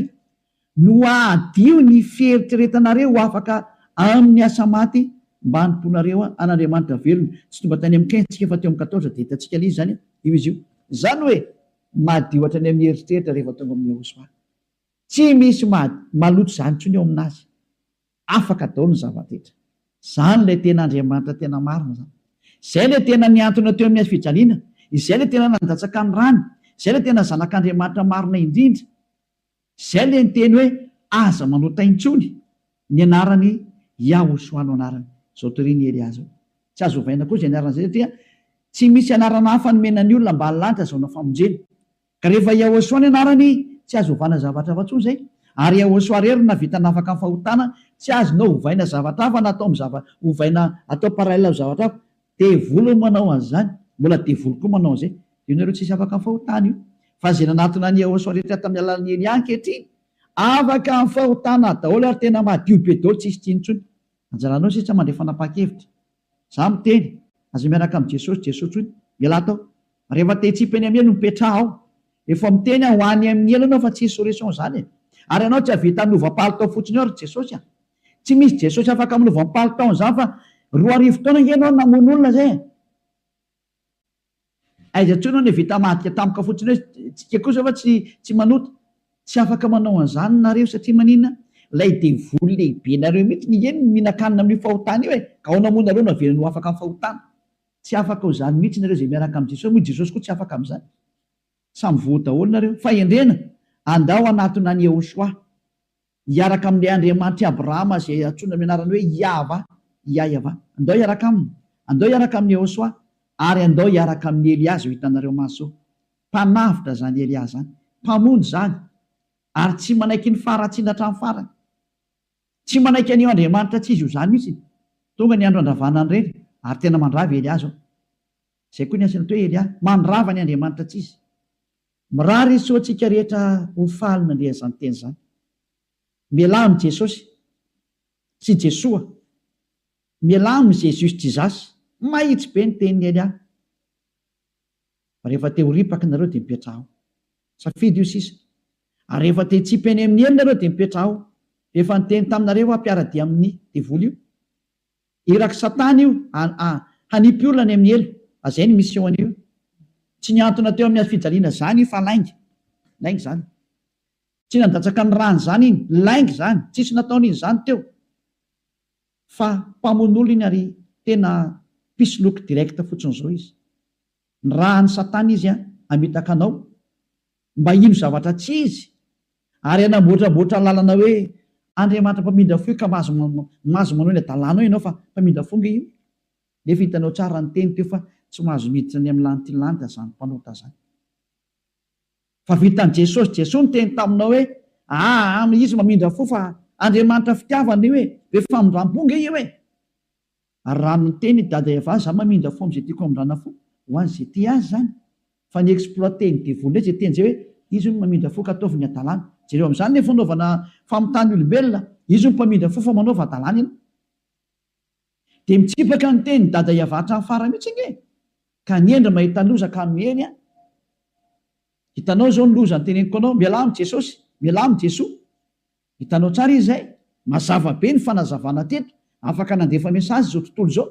no adio ny fieritreretanareo afaka amin'ny asa maty mba hanimponareo an'Andriamanitra velona. Tsy tonga tany amin'ny 15 tsika fa teo amin'ny 14 dia hitantsika ilay izy zany io izy io. Zany hoe madio hatrany amin'ny eritreritra rehefa tonga amin'ny Iehosoa. Tsy misy maloto zany intsony eo aminazy. Afaka daholo ny zava-detra. Zany ilay tena Andriamanitra tena marina zany. Izay ilay tena niantona teo amin'ny fijaliana. Izay ilay tena nandatsaka ny rano. Izay ilay tena zanak'Andriamanitra marina indrindra. Izay ilay niteny hoe aza manota intsony ny anarany Iehosoa no anarany. Zao toriany Elias. Tsy azo ovaina koa izay anarana izay satria tsy misy anarana hafa nomenany olona mba halanitra zao na famonjena. Ka rehefa Iehosoa ny anarany tsy azo ovana zavatra hafa intsony zay. Ary Iehosoa rery na vita nafaka amin'ny fahotana tsy azonao ovaina zavatra hafa na atao ovaina atao parallela amin'ny zavatra hafa. Devolo manao an'izany, mbola devolo koa manao an'izay. Io nareo tsisy afaka amin'ny fahotana io. Fa izay nanatona ny Iehosoa rehetra tamin'ny alalan'ny Elia ankehitriny afaka amin'ny fahotana daholo ary tena madio be daholo tsisy tsinontsony. Anjaranao sisa mandray fanapa-kevitra. Za miteny aza miaraka amin'ny Jesosy ony miala tao. Rehefa te hitsipany amin'ny elo no mipetraha ao. Efa miteny ho any amin'ny elo anao fa tsy solution zany. Ary anao tsy havita milovam-palitao fotsiny ao ry Jesosy. Tsy misy Jesosy afaka milovam-palitao zany fa 2 taona ianao namono olona zay. Aiza intsony ny vita madika tampoka fotsiny hoe tsika kosa fa tsy manota. Tsy afaka manao an'izany nareo satria maninona? Lay devolo lehibe nareo mihitsy ny eny mihinan-kanina amin'ny fahotana io ka ao namono nareo navelany ho afaka amin'ny fahotana. Tsy afaka ho zany mihitsy nareo zay miaraka amin'ny Jesosy. Moa Jesosy koa tsy afaka amin'izany. Samy voa daholo nareo. Fa endrena andao anatona ny Iehosoa hiaraka amin'ilay Andriamanitra Abrahama zay antsoina amin'ny anarany hoe Yahva. Andao hiaraka aminy. Andao hiaraka amin'ny Iehosoa ary andao hiaraka amin'ny Eliazy. Ho hitanareo maso mpanavitra zany Eliazy zany, mpamonjy zany, ary tsy manaiky ny faratsiana hatramin'ny farany, tsy manaiky an'io Andriamanitra tsy izy io zany mihitsy. Tonga ny andro andravanany reny ary tena mandrava Eliazy. Zay koa ny asany hoe Elia, mandrava ny Andriamanitra tsy izy. Mirary izy soantsika rehetra ho faly nandrea zany teny zany. Mialamy Jesosy sy Jesoa, mialamy Jesosy Jizasy, mahitsy be ny tenin'ny Elia. Rehefa te ho ripaka nareo dia mipetraho, safidy io sisa. Ary rehefa te hitsipy eny amin'ny eny nareo dia mipetraho. Efa niteny taminareo ampiaradia amin'ny devoly io. Iraky Satana io hanipy olona ny amin'ny elo. Azay ny mission io. Tsy niantona teo amin'ny fijaliana zany fa laingy zany. Tsy nandatsaka ny rany zany iny, laingy zany, tsisy nataon'izy zany teo. Fa mpamono iny ary tena pisoloky direct fotsiny zao izy. Ny rahan'ny Satana izy amitaka anao mba ino zavatra tsy izy, ary anamboatraboatra lalana hoe Andriamanitra mpamindra fo ka mazo manao ny adalàna ianao fa mpamindra fonga io. Nefa hitanao tsara ny teny teo fa tsy mahazo miditra ny amin'ny lantilanitra zany mpanota zany. Fa vitan'i Jesosy, Jesosy ny teny taminao hoe izy mamindra fo fa Andriamanitra fitiavana io hoe famindram-ponga io Ary raha ny teny dada Eva, za mamindra fo amin'izay tiako amindrana fo ho an'izay ty azy zany. Fa ny exploité ny devoly zay teny zay hoe izy no mamindra fo ka ataovy ny adalàna. Jereo amin'izany ny fanaovana famitany olombelona, izy no mpamindra fo fa manaova adalàna ianao. Dia mitsipaka ny teny dada Eva hatramin'ny farany mihitsy nge. Ka niendra mahita loza ka miheny. Hitanao zao ny loza ny teneniko anao, mialamy Jesosy, mialamy Jesoa. Hitanao tsara izy zay, mazava be ny fanazavana teto, afaka nandefa mesazy zao tontolo zao.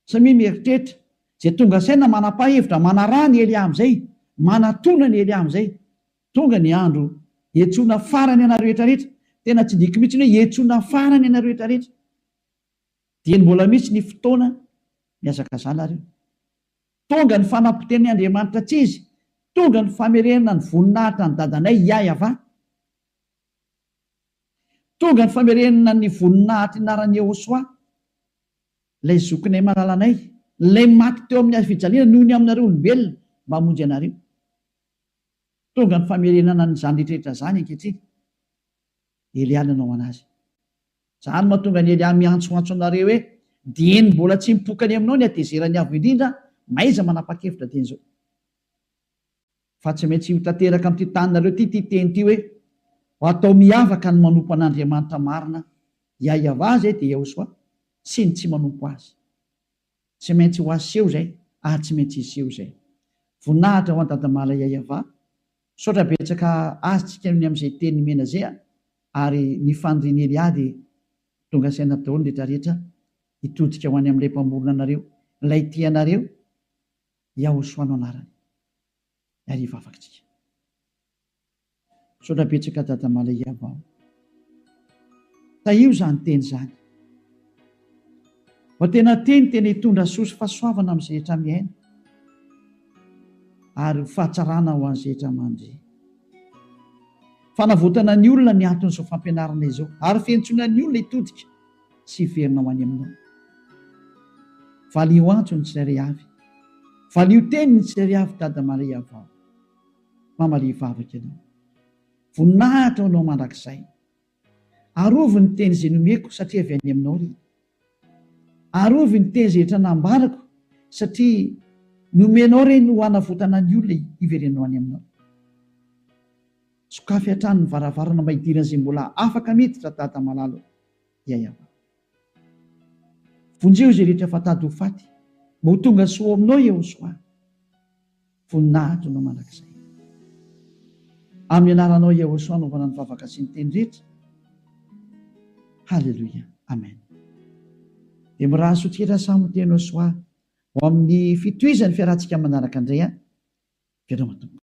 Samy mieritreritra zay tonga saina manapa-hevitra, manaraha ny Elia amin'izay, manatona ny Elia amin'izay. Tonga ny andro hiantsoana farany anareo rehetrarehetra. Tena tsy diko mihitsy hoe hiantsoana farany anareo rehetrarehetra. Dia mbola mihitsy ny fotoana miazakazala reo. Tonga ny fanapiten'ny Andriamanitra tsy izy, tonga ny famerenana ny voninahitra ny dadanay Yahva. Tonga ny famerenana ny voninahitra inaran'i Yehosoa, ilay zokinay malalanay, ilay maty teo amin'ny fijaliana noho ny aminareo olombelona mba hamonjy anareo. Tonga ny famerenana nyzany rehetrarehetra zany ankehitriny. Elia nanao anazy. Zany mahatonga ny Elia miantsoantso anareo hoe dieny mbola tsy mipokany aminao ny atezerany avo indrindra, maiza manapa-kevitra teny zao. Fa tsy maintsy ho tanteraka amin'ity taninareo ty teny ty hoe ho atao miavaka ny manompo an'Andriamanitra marina, Yahva zay dia Yehosoa, sy ny tsy manompo azy. Tsy maintsy ho aseho zay, ary tsy maintsy iseho zay. Voninahitra ho an-dadamala Yahva, saotra betsaka azy tsika ny amin'izay teny mena zay, ary ny fandriany Elia dia tonga saina daholo rehetra rehetra hitodika ho any amin'ilay mpamorona anareo, ilay tianareo, Yehosoa no anarany. Ariva afakantsika. Saotra betsaka dadamala Yahva. Taio zany teny zany. Fa tena tena hitondra soa sy fahasoavana amin'izay rehetra miaina, ary fahatsarana ho an'izay rehetra mandry. Fanavotana ny olona ny anton'izao fampianarana izao, ary fiantsoana ny olona hitodika sy hiverina ho any aminao. Valio antso ny tsirairay avy, valio teny ny tsirairay avy dadamala Yahva. Mamalia vavaka ianao, voninahitra anao mandrakizay. Arovy ny teny izay nomeko satria avy any aminao ry. Arovy ny teny izay rehetra nambarako satria nomenao reny ho hanavotana ny olona hiverenao any aminao. Sokafy hatrany ny varavarana maidirana izay mbola afaka miditra dada malalo Yahva. Vonjeo izay rehetra fatady ho faty, mba ho tonga soa aminao Yehosoa. Voninahitra anao mandrakizay. Amin'ny anaranao Yehosoa anaovana ny vavaka sy ny teny rehetra. Halleluia. Amen. Dia miraha sotrira samy teny Yehosoa ho amin'ny fitohizany fiarahantsika manaraka indray. Fiarao matombo.